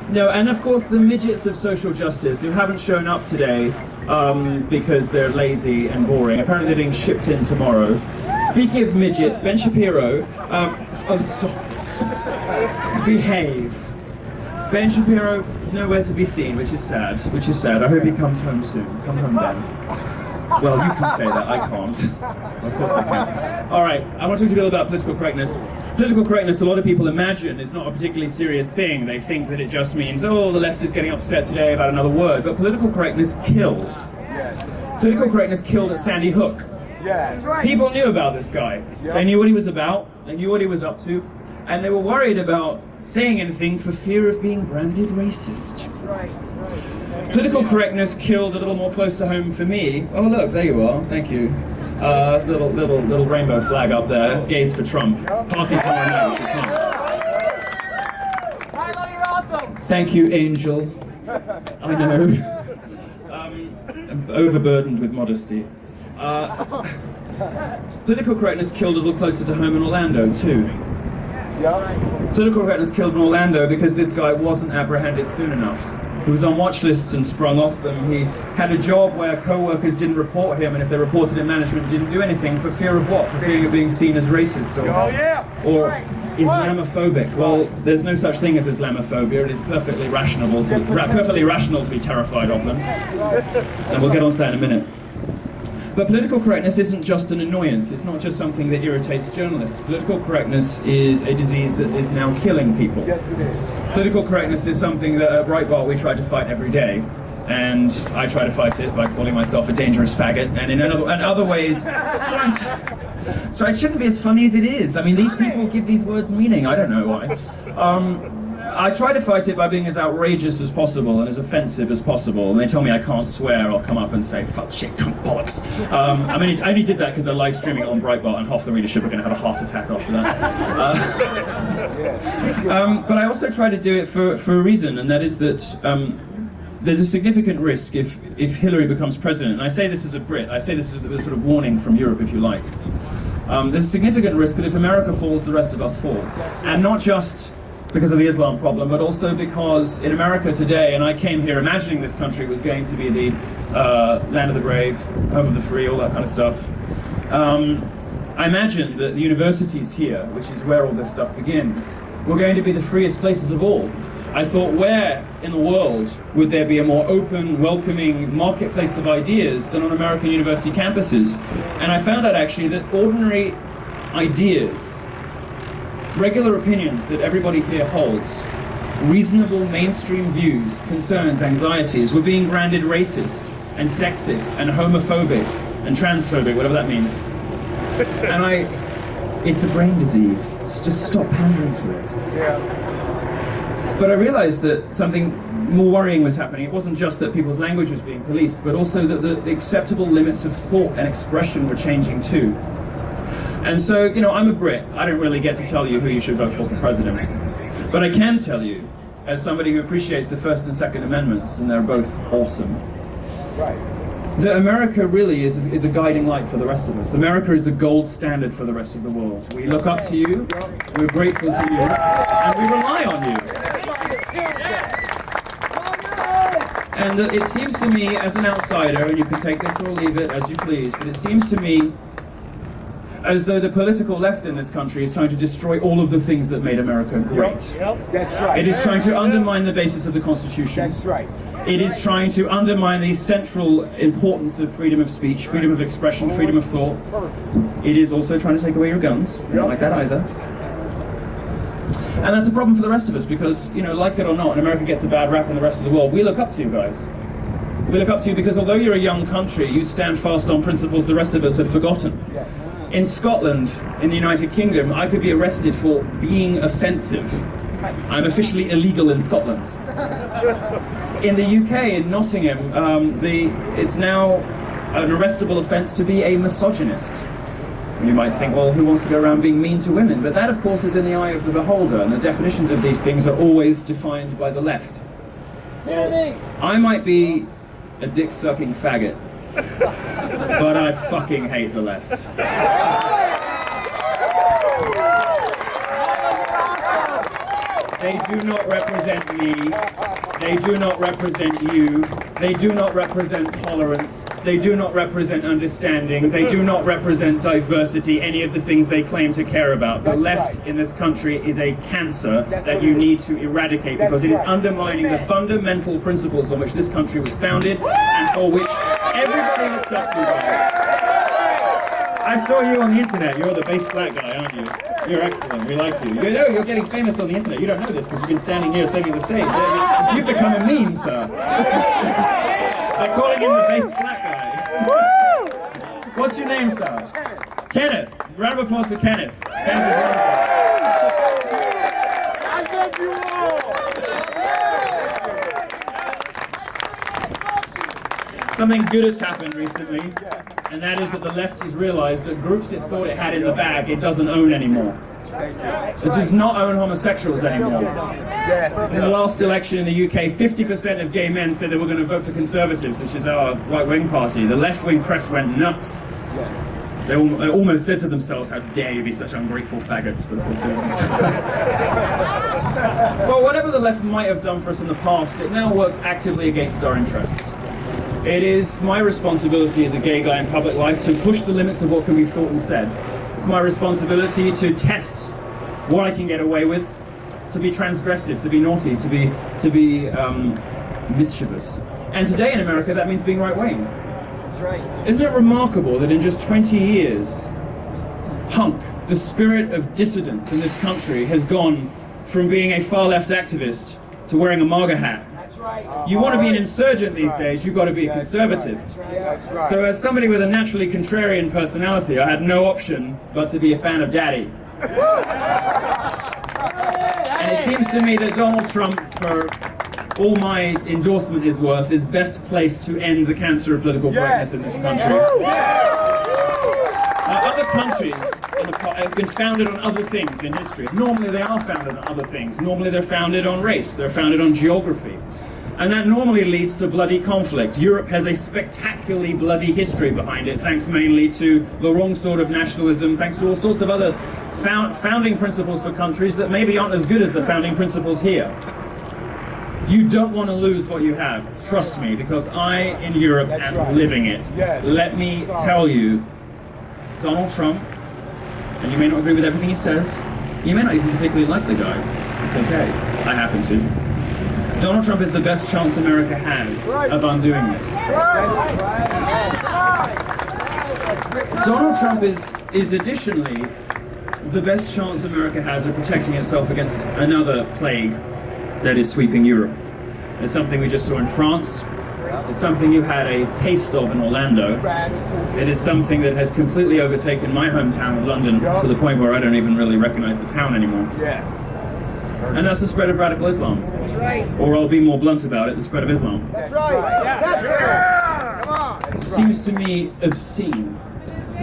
No, and of course the midgets of social justice who haven't shown up today because they're lazy and boring. Apparently they're being shipped in tomorrow. Speaking of midgets, Ben Shapiro... oh, stop. Behave. Ben Shapiro, nowhere to be seen, which is sad. I hope he comes home soon. Come home, Ben. Well, you can say that, I can't. Of course I can. Alright, I want to talk to you a little about political correctness. Political correctness, a lot of people imagine, is not a particularly serious thing. They think that it just means, oh, the left is getting upset today about another word. But political correctness kills. Yes. Political correctness killed at Sandy Hook. Yes. People knew about this guy. Yep. They knew what he was about, they knew what he was up to, and they were worried about saying anything for fear of being branded racist. Right. Political correctness killed a little more close to home for me. Oh look, there you are, thank you. Little rainbow flag up there, gays for Trump. Parties tomorrow night, you should come. Milo, you're awesome! Thank you, Angel. I know. I'm overburdened with modesty. Political correctness killed a little closer to home in Orlando too. Political correctness killed in Orlando because this guy wasn't apprehended soon enough. He was on watch lists and sprung off them. He had a job where co-workers didn't report him, and if they reported him, management didn't do anything for fear of what? For fear of being seen as racist or Islamophobic. Well, there's no such thing as Islamophobia. It is perfectly rational to be terrified of them. And we'll get on to that in a minute. But political correctness isn't just an annoyance. It's not just something that irritates journalists. Political correctness is a disease that is now killing people. Yes, it is. Political correctness is something that at Breitbart we try to fight every day. And I try to fight it by calling myself a dangerous faggot, and in other ways, so it shouldn't be as funny as it is. I mean, these people give these words meaning. I don't know why. I try to fight it by being as outrageous as possible and as offensive as possible. And they tell me I can't swear. I'll come up and say fuck, shit, cunt, bollocks. I mean, I only did that because they're live streaming it on Breitbart, and half the readership are going to have a heart attack after that. But I also try to do it for a reason, and that is that there's a significant risk if Hillary becomes president. And I say this as a Brit. I say this as a sort of warning from Europe, if you like. There's a significant risk that if America falls, the rest of us fall, and not just because of the Islam problem, but also because in America today, and I came here imagining this country was going to be the land of the brave, home of the free, all that kind of stuff. I imagined that the universities here, which is where all this stuff begins, were going to be the freest places of all. I thought, where in the world would there be a more open, welcoming marketplace of ideas than on American university campuses? And I found out actually that ordinary ideas, regular opinions that everybody here holds, reasonable mainstream views, concerns, anxieties, were being branded racist and sexist and homophobic and transphobic, whatever that means. And it's a brain disease. Just stop pandering to it. Yeah. But I realized that something more worrying was happening. It wasn't just that people's language was being policed, but also that the acceptable limits of thought and expression were changing too. And so, you know, I'm a Brit. I don't really get to tell you who you should vote for president. But I can tell you, as somebody who appreciates the First and Second Amendments, and they're both awesome, that America really is a guiding light for the rest of us. America is the gold standard for the rest of the world. We look up to you, we're grateful to you, and we rely on you. And it seems to me, as an outsider, and you can take this or leave it as you please, but it seems to me as though the political left in this country is trying to destroy all of the things that made America great. That's right. It is trying to undermine the basis of the Constitution. That's right. It is trying to undermine the central importance of freedom of speech, freedom of expression, freedom of thought. It is also trying to take away your guns. We don't like that either. And that's a problem for the rest of us because, you know, like it or not, and America gets a bad rap in the rest of the world, we look up to you guys. We look up to you because although you're a young country, you stand fast on principles the rest of us have forgotten. Yes. In Scotland, in the United Kingdom, I could be arrested for being offensive. I'm officially illegal in Scotland. In the UK, in Nottingham, it's now an arrestable offence to be a misogynist. You might think, well, who wants to go around being mean to women? But that, of course, is in the eye of the beholder, and the definitions of these things are always defined by the left. Tyranny! I might be a dick-sucking faggot, but I fucking hate the left. They do not represent me. They do not represent you. They do not represent tolerance. They do not represent understanding. They do not represent diversity, any of the things they claim to care about. The left in this country is a cancer that you need to eradicate because it is undermining the fundamental principles on which this country was founded and for which everybody looks up to, guys. I saw you on the internet. You're the bass black guy, aren't you? You're excellent. We like you. You know, you're getting famous on the internet. You don't know this because you've been standing here saving the stage. You've become a meme, sir. They're calling him the bass black guy. What's your name, sir? Kenneth. Round of applause for Kenneth. Kenneth is wonderful. I love you all. Something good has happened recently, and that is that the left has realized that groups it thought it had in the bag, it doesn't own anymore. It does not own homosexuals anymore. In the last election in the UK, 50% of gay men said they were going to vote for Conservatives, which is our right-wing party. The left-wing press went nuts. They almost said to themselves, how dare you be such ungrateful faggots, but of course they wouldn't. Well, whatever the left might have done for us in the past, it now works actively against our interests. It is my responsibility as a gay guy in public life to push the limits of what can be thought and said. It's my responsibility to test what I can get away with, to be transgressive, to be naughty, to be mischievous. And today in America, that means being right-wing. That's right. Isn't it remarkable that in just 20 years, punk, the spirit of dissidence in this country, has gone from being a far-left activist to wearing a MAGA hat? That's right. You want to be an insurgent these days, you've got to be a conservative. That's right. So as somebody with a naturally contrarian personality, I had no option but to be a fan of Daddy. And it seems to me that Donald Trump, for all my endorsement is worth, is best placed to end the cancer of political correctness in this country. Other countries have been founded on other things in history. Normally they are founded on other things. Normally they're founded on race. They're founded on geography. And that normally leads to bloody conflict. Europe has a spectacularly bloody history behind it, thanks mainly to the wrong sort of nationalism, thanks to all sorts of other founding principles for countries that maybe aren't as good as the founding principles here. You don't want to lose what you have, trust me, because I, in Europe, am living it. Let me tell you, Donald Trump, and you may not agree with everything he says, you may not even particularly like the guy, it's okay, I happen to. Donald Trump is the best chance America has of undoing this. Donald Trump is additionally the best chance America has of protecting itself against another plague that is sweeping Europe. It's something we just saw in France. It's something you had a taste of in Orlando. It is something that has completely overtaken my hometown of London to the point where I don't even really recognize the town anymore. And that's the spread of radical Islam. That's right. Or I'll be more blunt about it, the spread of Islam. That's right. That's right. Come on. It seems to me obscene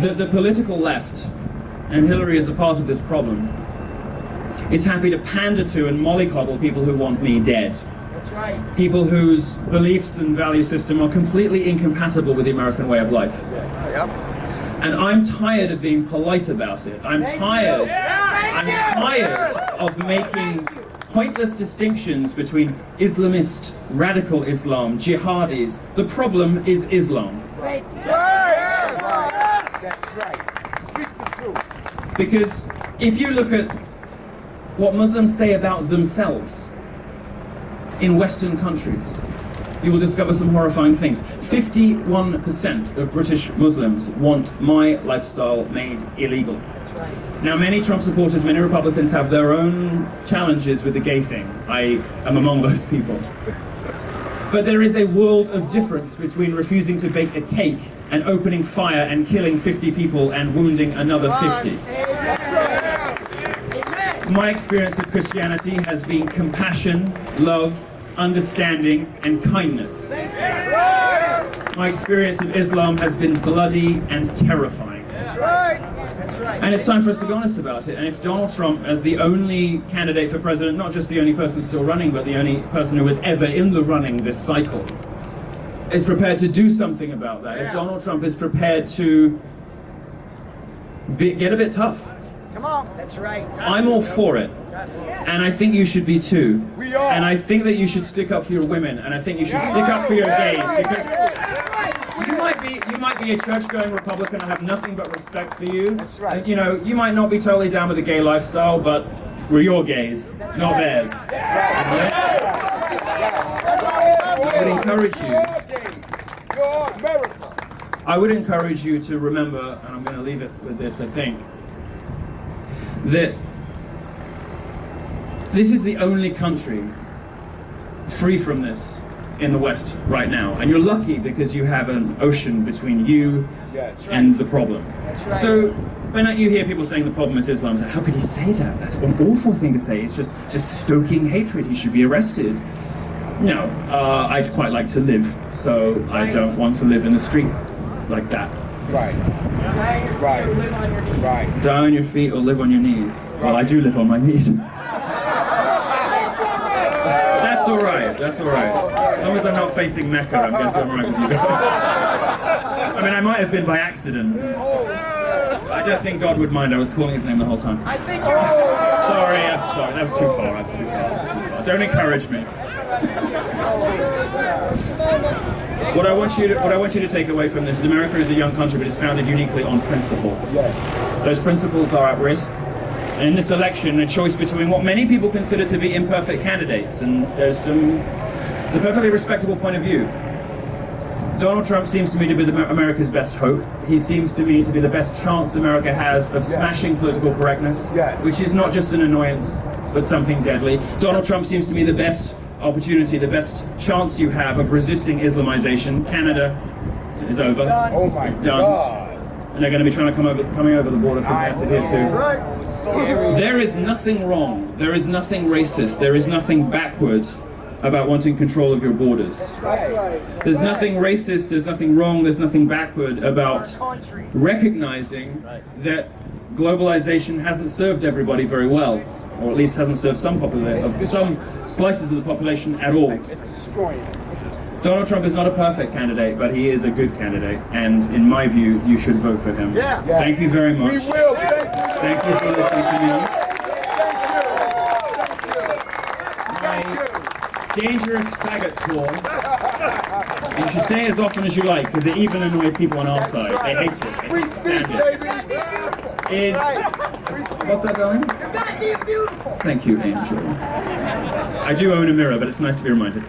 that the political left, and Hillary is a part of this problem, is happy to pander to and mollycoddle people who want me dead. That's right. People whose beliefs and value system are completely incompatible with the American way of life. And I'm tired of being polite about it. I'm tired of making pointless distinctions between Islamist, radical Islam, jihadis. The problem is Islam. That's right. That's right. Speak the truth. Because if you look at what Muslims say about themselves in Western countries, you will discover some horrifying things. 51% of British Muslims want my lifestyle made illegal. Now, many Trump supporters, many Republicans have their own challenges with the gay thing. I am among those people. But there is a world of difference between refusing to bake a cake and opening fire and killing 50 people and wounding another 50. My experience of Christianity has been compassion, love, understanding, and kindness. My experience of Islam has been bloody and terrifying. And it's time for us to be honest about it. And if Donald Trump, as the only candidate for president, not just the only person still running, but the only person who was ever in the running this cycle, is prepared to do something about that, if Donald Trump is prepared to get a bit tough, Come on. That's right. I'm all for it. And I think you should be too. We are. And I think that you should stick up for your women, and I think you should stick up for your gays, because you might be a church-going Republican. I have nothing but respect for you. That's right. You know, you might not be totally down with the gay lifestyle, but we're your gays, not theirs. Right? I would encourage you. I would encourage you to remember, and I'm going to leave it with this, I think, that this is the only country free from this in the West right now. And you're lucky because you have an ocean between you and the problem. So when you hear people saying the problem is Islam, it's like, how could he say that? That's an awful thing to say. It's just stoking hatred. He should be arrested. No, I'd quite like to live, so I don't want to live in the street like that. Right. Right. Die on your feet or live on your knees. Well, I do live on my knees. That's all right. That's all right. As long as I'm not facing Mecca, I guess I'm right with you guys. I mean, I might have been by accident. I don't think God would mind. I was calling his name the whole time. Sorry, I'm sorry. That was too far. That was too far. That was too far. Don't encourage me. What I want you to take away from this is America is a young country, but it's founded uniquely on principle. Yes. Those principles are at risk. And in this election, a choice between what many people consider to be imperfect candidates, and it's a perfectly respectable point of view. Donald Trump seems to me to be America's best hope. He seems to me to be the best chance America has of smashing political correctness, which is not just an annoyance, but something deadly. Donald Trump seems to me the best opportunity, the best chance you have of resisting Islamization. Canada is over. Oh my it's done. God. And they're going to be trying to coming over the border from there to here too. There is nothing wrong, there is nothing racist, there is nothing backward about wanting control of your borders. There's nothing racist, there's nothing wrong, there's nothing backward about recognizing that globalization hasn't served everybody very well, or at least hasn't served some slices of the population at all. It's destroying us. Donald Trump is not a perfect candidate, but he is a good candidate, and in my view, you should vote for him. Yeah. Thank you very much. We will. Thank you. Thank you for listening to me. My dangerous faggot call. You should say it as often as you like, because it even annoys people on our side. They hate it. They Free can't speech, stand it. baby. What's that, darling? Thank you, Angel. I do own a mirror, but it's nice to be reminded.